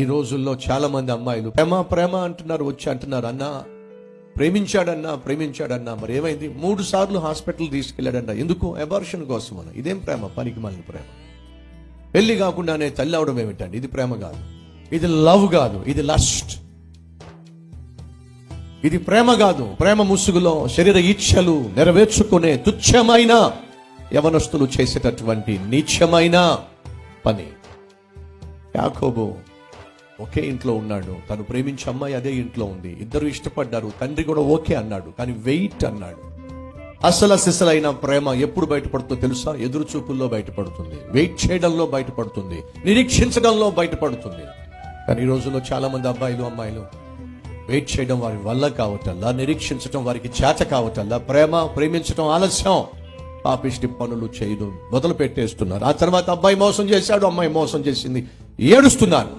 ఈ రోజుల్లో చాలా మంది అమ్మాయిలు ప్రేమ ప్రేమ అంటున్నారు, వచ్చి అంటున్నారు, అన్నా ప్రేమించాడన్నా మరి ఏమైంది? 3 సార్లు హాస్పిటల్ తీసుకెళ్లాడన్నా. ఎందుకు? అబార్షన్ కోసం అన్న. ఇదేం ప్రేమ? పనికి మాలిన ప్రేమ. పెళ్లి కాకుండానే తల్లి అవడం ఏమిటండి? ఇది ప్రేమ కాదు, ఇది లవ్ కాదు, ఇది లస్ట్. ఇది ప్రేమ కాదు. ప్రేమ ముసుగులో శరీర ఇచ్ఛలు నెరవేర్చుకునే తుచ్చమైన యవనస్తులు చేసేటటువంటి నీచమైన పని. యాకోబు ఒకే ఇంట్లో ఉన్నాడు, తను ప్రేమించే అమ్మాయి అదే ఇంట్లో ఉంది, ఇద్దరు ఇష్టపడ్డారు, తండ్రి కూడా ఓకే అన్నాడు, కానీ వెయిట్ అన్నాడు. అసలు సిసలైన ప్రేమ ఎప్పుడు బయటపడుతుందో తెలుసా? ఎదురు చూపుల్లో బయటపడుతుంది, వెయిట్ చేయడంలో బయటపడుతుంది, నిరీక్షించడంలో బయటపడుతుంది. కానీ ఈ రోజుల్లో చాలా మంది అబ్బాయిలు అమ్మాయిలు వెయిట్ చేయడం వారి వల్ల కావటల్లా, నిరీక్షించడం వారికి చేత కావటల్లా, ప్రేమించడం ఆలస్యం, పాపిష్టి పనులు చేయడం మొదలు పెట్టేస్తున్నారు. ఆ తర్వాత అబ్బాయి మోసం చేశాడు, అమ్మాయి మోసం చేసింది, ఏడుస్తున్నారు.